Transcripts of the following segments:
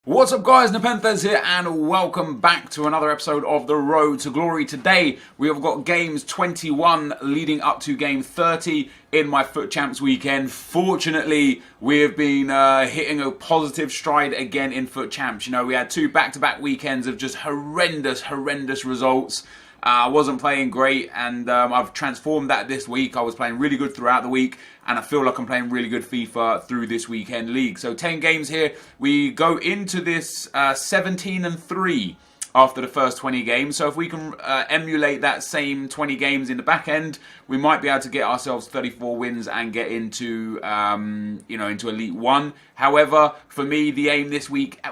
What's up guys, NepentheZ here and welcome back to another episode of The Road to Glory. Today we have got games 21 leading up to game 30 in my FUT Champs weekend. Fortunately, we have been hitting a positive stride again in FUT Champs. You know, we had two back-to-back weekends of just horrendous results. I wasn't playing great and I've transformed that this week. I was playing really good throughout the week and I feel like I'm playing really good FIFA through this weekend league. So 10 games here. We go into this 17-3 after the first 20 games. So if we can emulate that same 20 games in the back end, we might be able to get ourselves 34 wins and get into into Elite 1. However, for me, the aim this week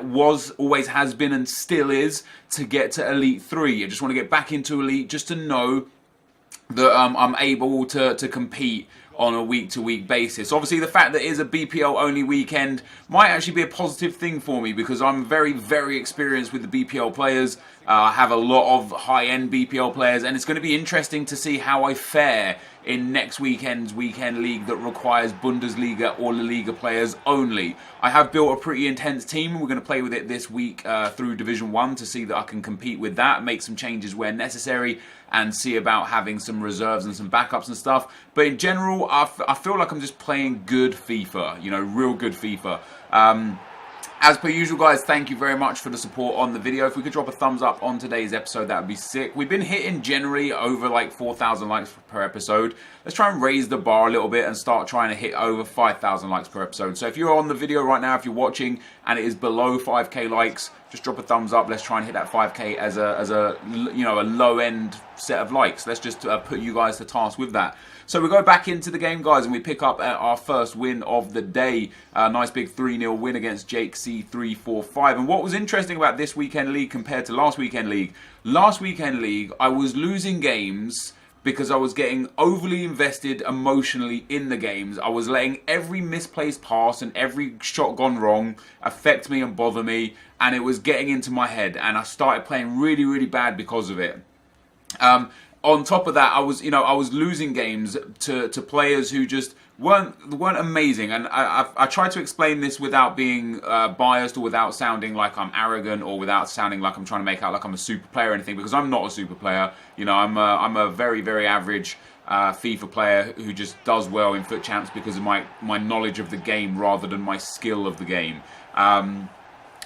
always has been and still is to get to Elite 3. I just want to get back into Elite just to know that I'm able to compete on a week-to-week basis. Obviously, the fact that it is a BPL-only weekend might actually be a positive thing for me because I'm very experienced with the BPL players. I have a lot of high-end BPL players, and it's going to be interesting to see how I fare in next weekend's weekend league that requires Bundesliga or La Liga players only. I have built a pretty intense team, and we're going to play with it this week through Division 1 to see that I can compete with that, make some changes where necessary, and see about having some reserves and some backups and stuff. But in general, I feel like I'm just playing good FIFA, you know, real good FIFA. As per usual, guys, thank you very much for the support on the video. If we could drop a thumbs up on today's episode, that would be sick. We've been hitting generally over like 4,000 likes per episode. Let's try and raise the bar a little bit and start trying to hit over 5,000 likes per episode. So if you're on the video right now, if you're watching and it is below 5k likes, just drop a thumbs up. Let's try and hit that 5k as a low end set of likes. Let's just put you guys to task with that. So we go back into the game, guys, and we pick up our first win of the day. Nice big 3-0 win against Jake C345. And what was interesting about this weekend league compared to last weekend league I was losing games because I was getting overly invested emotionally in the games. I was letting every misplaced pass and every shot gone wrong affect me and bother me, and it was getting into my head, and I started playing really bad because of it. On top of that, I was losing games to players who just weren't amazing, and I tried to explain this without being biased or without sounding like I'm arrogant or without sounding like I'm trying to make out like I'm a super player or anything, because I'm not a super player. You know, I'm a very average FIFA player who just does well in FUT Champs because of my knowledge of the game rather than my skill of the game.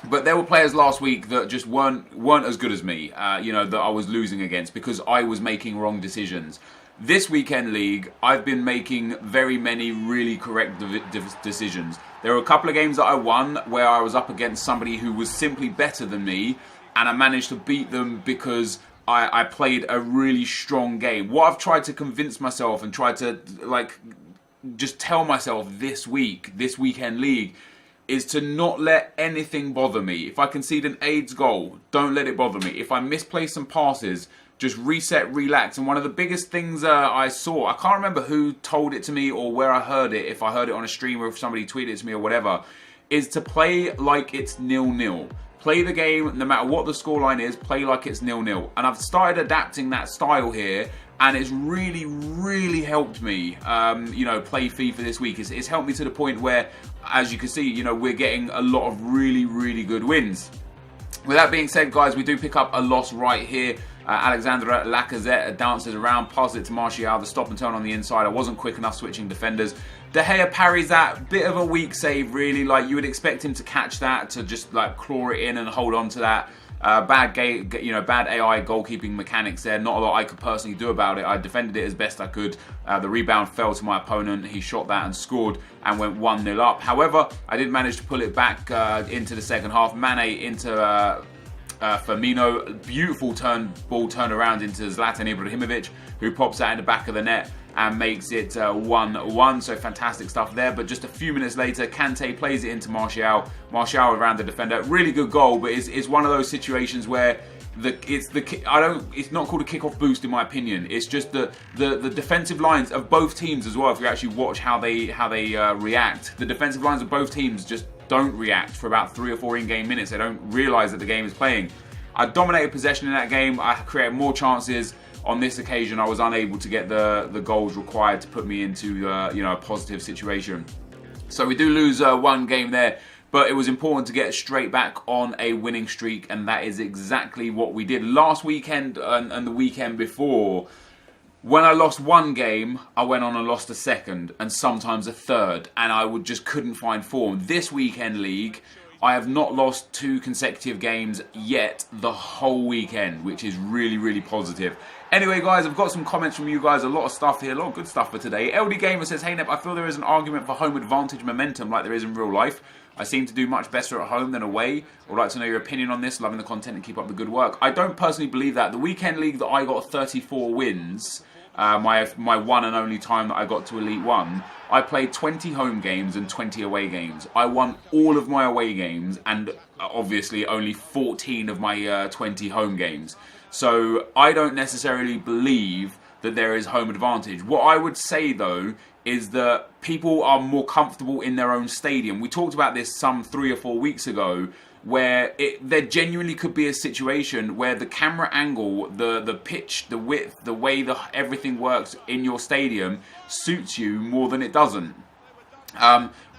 But there were players last week that just weren't as good as me, that I was losing against because I was making wrong decisions. This weekend league, I've been making very many really correct decisions. There were a couple of games that I won where I was up against somebody who was simply better than me, and I managed to beat them because I played a really strong game. What I've tried to convince myself and tried to just tell myself this weekend league, is to not let anything bother me. If I concede an AIDS goal, don't let it bother me. If I misplace some passes, just reset, relax. And one of the biggest things I saw, I can't remember who told it to me or where I heard it, if I heard it on a stream or if somebody tweeted it to me or whatever, is to play like it's 0-0. Play the game, no matter what the scoreline is, play like it's 0-0. And I've started adapting that style here, and it's really helped me, play FIFA this week. It's helped me to the point where, as you can see, we're getting a lot of really good wins. With that being said, guys, we do pick up a loss right here. Alexandra Lacazette dances around, passes it to Martial, the stop and turn on the inside. I wasn't quick enough switching defenders. De Gea parries that, bit of a weak save really. Like, you would expect him to catch that, to just like claw it in and hold on to that. Bad AI goalkeeping mechanics there. Not a lot I could personally do about it. I defended it as best I could. The rebound fell to my opponent. He shot that and scored and went 1-0 up. However, I did manage to pull it back into the second half. Mane into Firmino. Beautiful ball turn around into Zlatan Ibrahimovic, who pops that in the back of the net and makes it 1-1. So fantastic stuff there. But just a few minutes later, Kante plays it into Martial. Martial around the defender. Really good goal, but it's one of those situations where it's not called a kickoff boost in my opinion. It's just the defensive lines of both teams as well. If you actually watch how they react, the defensive lines of both teams just don't react for about 3 or 4 in-game minutes. They don't realise that the game is playing. I dominated possession in that game. I created more chances. On this occasion, I was unable to get the goals required to put me into a positive situation. So we do lose one game there. but it was important to get straight back on a winning streak, and that is exactly what we did. Last weekend and the weekend before, when I lost one game, I went on and lost a second, and sometimes a third, and I just couldn't find form. This weekend league, I have not lost 2 consecutive games yet the whole weekend, which is really, really positive. Anyway, guys, I've got some comments from you guys. A lot of stuff here, a lot of good stuff for today. LD Gamer says, "Hey, Nep, I feel there is an argument for home advantage momentum like there is in real life. I seem to do much better at home than away. I would like to know your opinion on this. Loving the content and keep up the good work." I don't personally believe that. The weekend league that I got 34 wins, my one and only time that I got to Elite 1, I played 20 home games and 20 away games. I won all of my away games and obviously only 14 of my 20 home games. So I don't necessarily believe that there is home advantage. What I would say though is that people are more comfortable in their own stadium. We talked about this some 3 or 4 weeks ago, where there genuinely could be a situation where the camera angle, the pitch, the width, the way everything works in your stadium suits you more than it doesn't.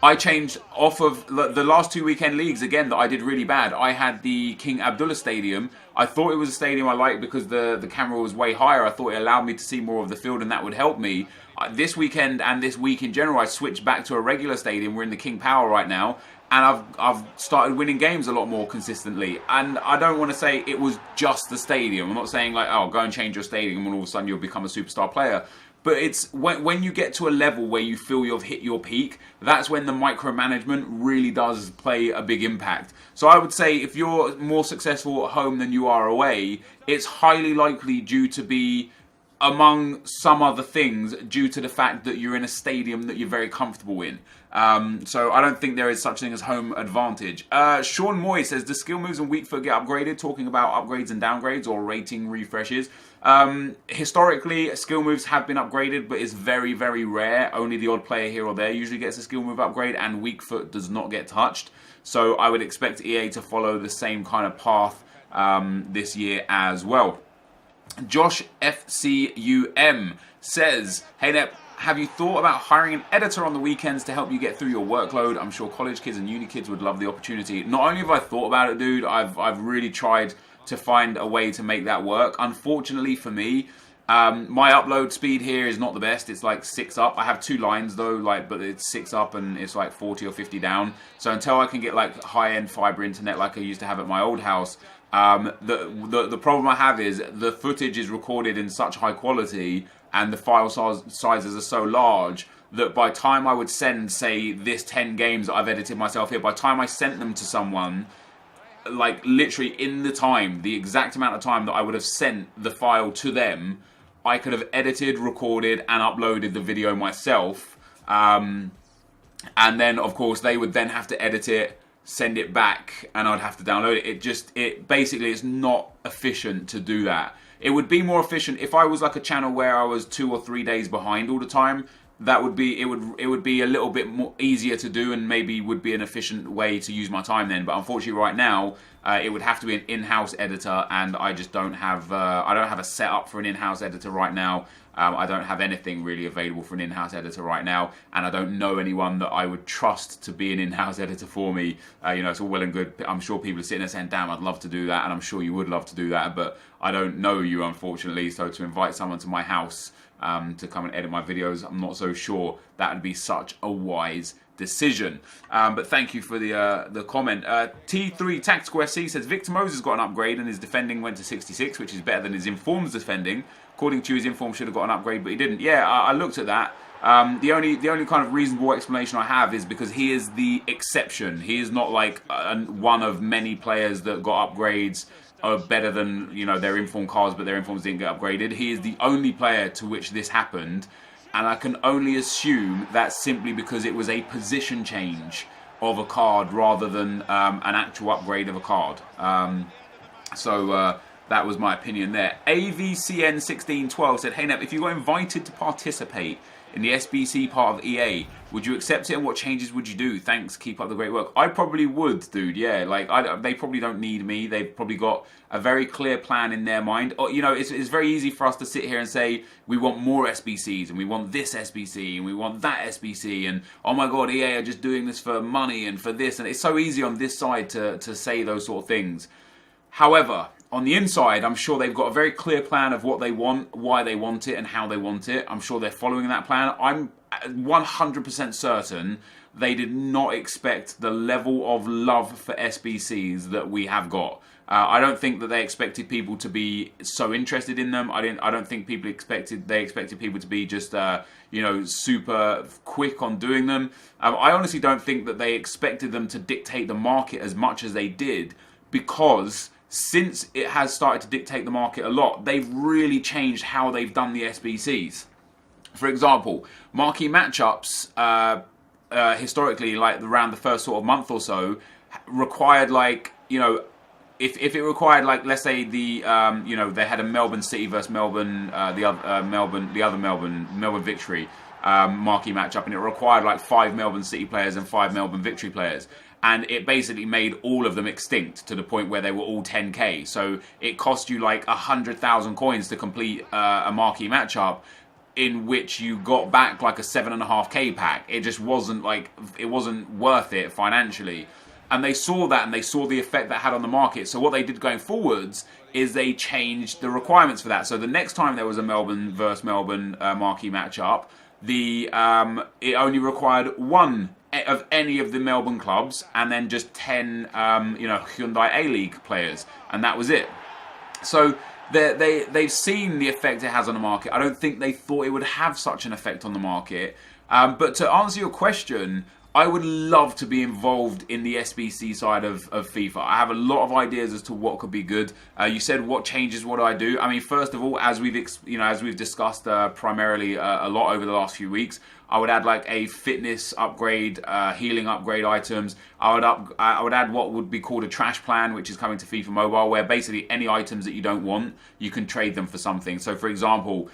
I changed off of the last 2 weekend leagues again that I did really bad. I had the King Abdullah Stadium. I thought it was a stadium I liked because the camera was way higher. I thought it allowed me to see more of the field and that would help me. This weekend and this week in general, I switched back to a regular stadium. We're in the King Power right now. And I've started winning games a lot more consistently. And I don't want to say it was just the stadium. I'm not saying like, oh, go and change your stadium and all of a sudden you'll become a superstar player. But it's when you get to a level where you feel you've hit your peak, that's when the micromanagement really does play a big impact. So I would say if you're more successful at home than you are away, it's highly likely due to be, among some other things, due to the fact that you're in a stadium that you're very comfortable in. So I don't think there is such thing as home advantage. Sean Moy says, "Do skill moves and weak foot get upgraded?" Talking about upgrades and downgrades or rating refreshes. Historically, skill moves have been upgraded, but it's very, very rare. Only the odd player here or there usually gets a skill move upgrade, and weak foot does not get touched. So I would expect EA to follow the same kind of path this year as well. Josh FCUM says, "Hey Nep, have you thought about hiring an editor on the weekends to help you get through your workload? I'm sure college kids and uni kids would love the opportunity." Not only have I thought about it, dude, I've really tried to find a way to make that work. Unfortunately for me, my upload speed here is not the best. It's like 6 up. I have 2 lines though, but it's 6 up and it's like 40 or 50 down. So until I can get like high-end fiber internet like I used to have at my old house, the problem I have is the footage is recorded in such high quality and the file sizes are so large that by the time I would send, say, this 10 games that I've edited myself here, by the time I sent them to someone, like literally in the exact amount of time that I would have sent the file to them, I could have edited, recorded and uploaded the video myself. And then of course they would then have to edit it, send it back, and I'd have to download it. It basically is not efficient to do that. It would be more efficient if I was like a channel where I was 2 or 3 days behind all the time. That would be, it would be a little bit more easier to do and maybe would be an efficient way to use my time then. But unfortunately right now, it would have to be an in-house editor, and I just don't have, I don't have a setup for an in-house editor right now. I don't have anything really available for an in-house editor right now, and I don't know anyone that I would trust to be an in-house editor for me. You know, it's all well and good. I'm sure people are sitting there saying, "Damn, I'd love to do that," and I'm sure you would love to do that, but I don't know you, unfortunately. So to invite someone to my house to come and edit my videos, I'm not so sure that would be such a wise decision. But thank you for the comment. T3 Tactical SC says, "Victor Moses got an upgrade and his defending went to 66, which is better than his inform's defending. According to you, his inform should have got an upgrade, but he didn't." Yeah, I looked at that. The only kind of reasonable explanation I have is because he is the exception. He is not like one of many players that got upgrades are better than, you know, their inform cards, but their informs didn't get upgraded. He is the only player to which this happened, and I can only assume that's simply because it was a position change of a card rather than an actual upgrade of a card. That was my opinion there. AVCN1612 said, "Hey Nep, if you got invited to participate in the SBC part of EA. Would you accept it, and what changes would you do? Thanks, keep up the great work. I probably would, dude. Yeah, like they probably don't need me. They've probably got a very clear plan in their mind. Or, you know, it's very easy for us to sit here and say we want more SBCs and we want this SBC and we want that SBC and oh my god, EA are just doing this for money and for this, and it's so easy on this side to say those sort of things. However, on the inside, I'm sure they've got a very clear plan of what they want, why they want it, and how they want it. I'm sure they're following that plan. I'm 100% certain they did not expect the level of love for SBCs that we have got. I don't think that they expected people to be so interested in them. I don't think they expected people to be just you know, super quick on doing them. I honestly don't think that they expected them to dictate the market as much as they did, because since it has started to dictate the market a lot, they've really changed how they've done the SBCs. For example, marquee matchups historically, like around the first sort of month or so, required, like, you know, if it required, like, let's say the you know, they had a Melbourne City versus Melbourne Melbourne Victory marquee matchup, and it required like 5 Melbourne City players and 5 Melbourne Victory players. And it basically made all of them extinct to the point where they were all 10k. So it cost you like 100,000 coins to complete a marquee matchup, in which you got back like a 7.5k pack. It just wasn't worth it financially. And they saw that, and they saw the effect that had on the market. So what they did going forwards is they changed the requirements for that. So the next time there was a Melbourne versus Melbourne marquee matchup, it only required 1 of any of the Melbourne clubs, and then just 10 you know, Hyundai A-League players, and that was it. So they've seen the effect it has on the market. I don't think they thought it would have such an effect on the market. But to answer your question, I would love to be involved in the SBC side of FIFA. I have a lot of ideas as to what could be good. You said what changes would I do? I mean, first of all, as we've discussed primarily a lot over the last few weeks, I would add like a fitness upgrade, healing upgrade items. I would add what would be called a trash plan, which is coming to FIFA Mobile, where basically any items that you don't want, you can trade them for something. So for example,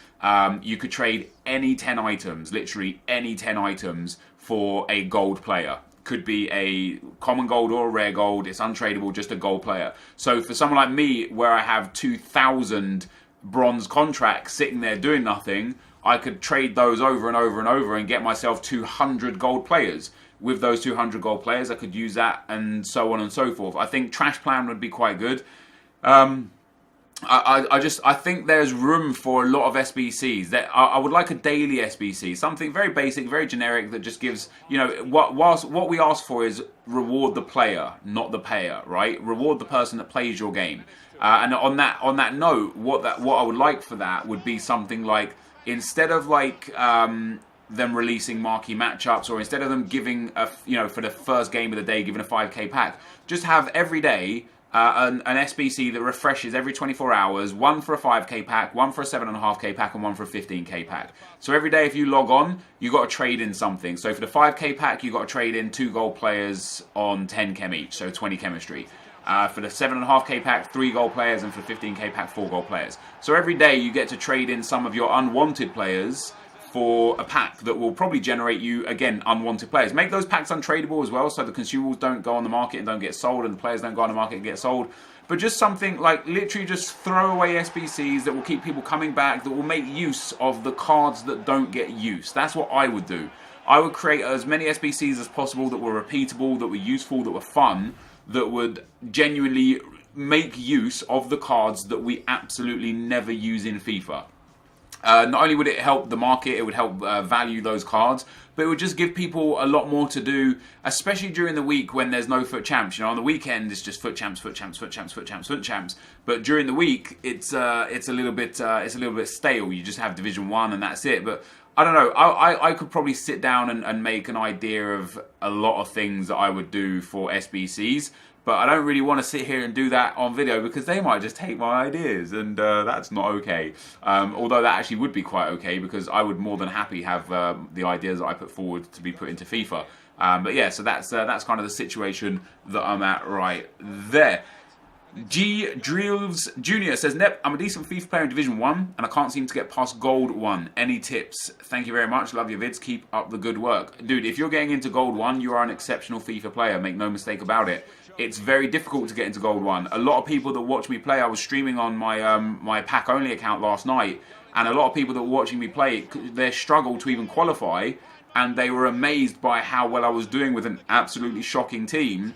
you could trade any 10 items, literally any 10 items, for a gold player. Could be a common gold or a rare gold. It's untradeable, just a gold player. So for someone like me, where I have 2,000 bronze contracts sitting there doing nothing, I could trade those over and over and over and get myself 200 gold players. With those 200 gold players, I could use that, and so on and so forth. I think trash plan would be quite good. I think there's room for a lot of SBCs. I would like a daily SBC, something very basic, very generic, that just gives, you know, what we ask for is reward the player, not the payer, right? Reward the person that plays your game. And on that note, what I would like for that would be something like, instead of like them releasing marquee matchups, or instead of them giving for the first game of the day giving a 5k pack, just have every day an SBC that refreshes every 24 hours, one for a 5k pack, one for a 7.5k pack, and one for a 15k pack. So every day if you log on, you got to trade in something. So for the 5k pack, you got to trade in 2 gold players on 10 chem each, so 20 chemistry. For the 7.5k pack, 3 gold players, and for the 15k pack, 4 gold players. So every day you get to trade in some of your unwanted players for a pack that will probably generate you, again, unwanted players. Make those packs untradeable as well, so the consumables don't go on the market and don't get sold, and the players don't go on the market and get sold. But just something like literally just throw away SBCs that will keep people coming back, that will make use of the cards that don't get used. That's what I would do. I would create as many SBCs as possible that were repeatable, that were useful, that were fun, that would genuinely make use of the cards that we absolutely never use in FIFA. Not only would it help the market, it would help value those cards, but it would just give people a lot more to do, especially during the week when there's no FUT champs. You know, on the weekend it's just FUT champs, FUT champs, FUT champs, FUT champs, FUT champs. But during the week, it's a little bit stale. You just have Division 1 and that's it. But I don't know. I could probably sit down and make an idea of a lot of things that I would do for SBCs. But I don't really want to sit here and do that on video, because they might just take my ideas, and that's not okay. Although that actually would be quite okay, because I would more than happy have the ideas that I put forward to be put into FIFA. But yeah, so that's kind of the situation that I'm at right there. G Drills Jr. says, Nep, I'm a decent FIFA player in Division 1 and I can't seem to get past Gold 1. Any tips? Thank you very much. Love your vids. Keep up the good work. Dude, if you're getting into Gold 1, you are an exceptional FIFA player. Make no mistake about it. It's very difficult to get into Gold 1. A lot of people that watch me play, I was streaming on my my pack-only account last night, and a lot of people that were watching me play, they struggled to even qualify, and they were amazed by how well I was doing with an absolutely shocking team.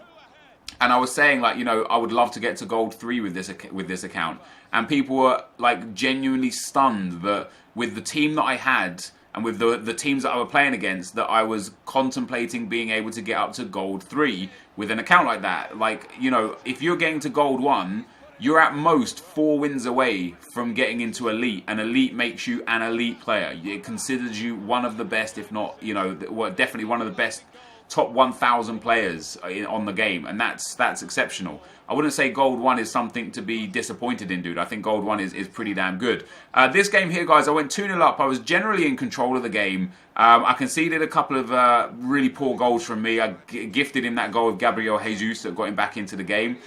And I was saying, like, you know, I would love to get to Gold 3 with this account. And people were, like, genuinely stunned that with the team that I had and with the teams that I were playing against, that I was contemplating being able to get up to Gold 3 with an account like that. Like, you know, if you're getting to Gold 1, you're at most 4 wins away from getting into Elite. And Elite makes you an elite player. It considers you one of the best, if not, you know, well, definitely one of the best top 1,000 players on the game, and that's exceptional. I wouldn't say Gold 1 is something to be disappointed in, dude. I think Gold 1 is pretty damn good. This game here, guys, I went 2-0 up. I was generally in control of the game. I conceded a couple of really poor goals from me. I gifted him that goal of Gabriel Jesus that got him back into the game.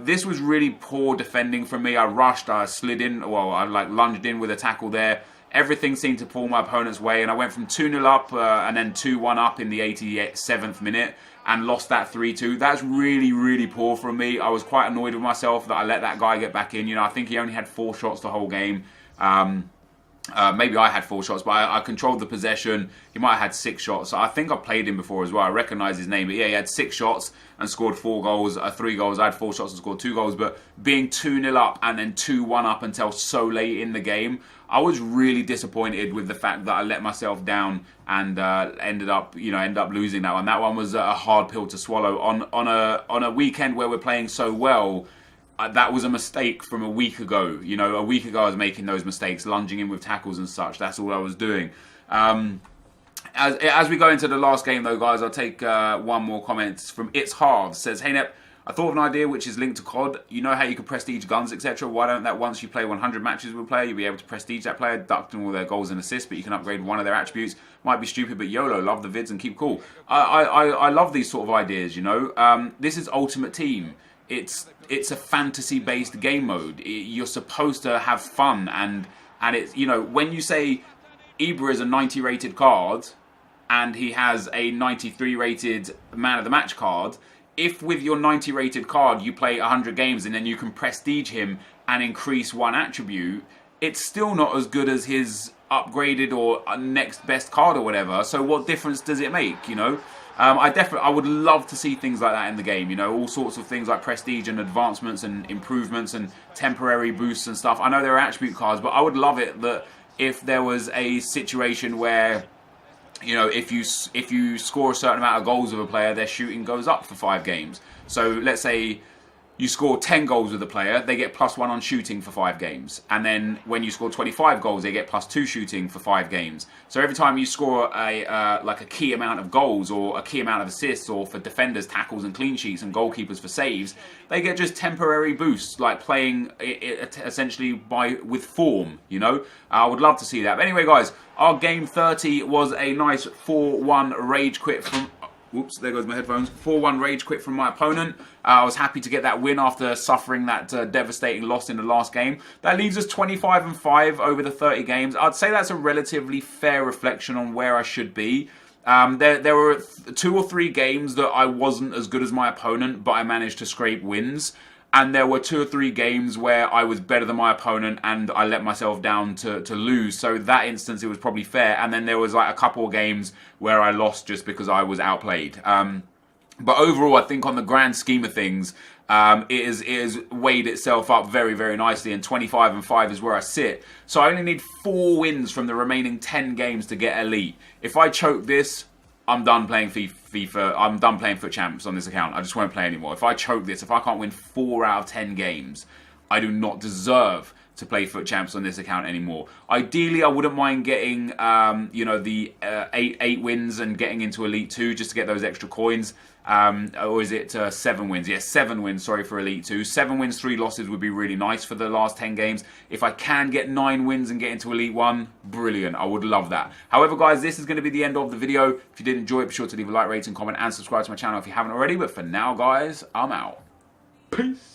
This was really poor defending from me. I rushed, I slid in, well, I like lunged in with a tackle there. Everything seemed to pull my opponent's way, and I went from 2-0 up and then 2-1 up in the 87th minute and lost that 3-2. That's really, really poor from me. I was quite annoyed with myself that I let that guy get back in. You know, I think he only had 4 shots the whole game. Maybe I had 4 shots, but I controlled the possession. He might have had 6 shots. I think I played him before as well. I recognise his name. But yeah, he had 6 shots and scored 4 goals, 3 goals. I had 4 shots and scored 2 goals. But being 2-0 up and then 2-1 up until so late in the game, I was really disappointed with the fact that I let myself down and ended up losing that one. That one was a hard pill to swallow on a weekend where we're playing so well. That was a mistake from a week ago. You know, a week ago I was making those mistakes, lunging in with tackles and such. That's all I was doing. As we go into the last game, though, guys, I'll take one more comment from It's Hard. Says, hey, Nep, I thought of an idea which is linked to COD. You know how you can prestige guns, etc. Why don't that once you play 100 matches with a player, you'll be able to prestige that player, deducting all their goals and assists, but you can upgrade one of their attributes. Might be stupid, but YOLO, love the vids and keep cool. I love these sort of ideas, you know. This is Ultimate Team. It's a fantasy-based game mode. You're supposed to have fun, and it's, you know, when you say Ibra is a 90 rated card and he has a 93 rated man of the match card, if with your 90 rated card you play 100 games and then you can prestige him and increase one attribute, it's still not as good as his upgraded or next best card or whatever. So what difference does it make, you know? I would love to see things like that in the game, you know, all sorts of things like prestige and advancements and improvements and temporary boosts and stuff. I know there are attribute cards, but I would love it that if there was a situation where, you know, if you score a certain amount of goals with a player, their shooting goes up for 5 games. So let's say you score 10 goals with a player, they get +1 on shooting for 5 games. And then when you score 25 goals, they get +2 shooting for 5 games. So every time you score like a key amount of goals or a key amount of assists, or for defenders, tackles and clean sheets, and goalkeepers for saves, they get just temporary boosts, like playing essentially with form, you know. I would love to see that. But anyway, guys, our game 30 was a nice 4-1 rage quit from... Oops, there goes my headphones. 4-1 rage quit from my opponent. I was happy to get that win after suffering that devastating loss in the last game. That leaves us 25-5 over the 30 games. I'd say that's a relatively fair reflection on where I should be. There were 2 or 3 games that I wasn't as good as my opponent, but I managed to scrape wins. And there were 2 or 3 games where I was better than my opponent and I let myself down to lose. So that instance, it was probably fair. And then there was like a couple of games where I lost just because I was outplayed. But overall, I think on the grand scheme of things, it has weighed itself up very, very nicely. And 25-5 is where I sit. So I only need 4 wins from the remaining 10 games to get elite. If I choke this, I'm done playing FIFA. I'm done playing FUT Champs on this account. I just won't play anymore. If I choke this, if I can't win 4 out of 10 games, I do not deserve to play FUT Champs on this account anymore. Ideally, I wouldn't mind getting, you know, the 8 wins and getting into Elite 2 just to get those extra coins. Or is it 7 wins? Yes, 7 wins, sorry, for Elite 2. 7 wins, 3 losses would be really nice for the last 10 games. If I can get 9 wins and get into Elite 1, brilliant. I would love that. However, guys, this is going to be the end of the video. If you did enjoy it, be sure to leave a like, rating, comment, and subscribe to my channel if you haven't already. But for now, guys, I'm out. Peace.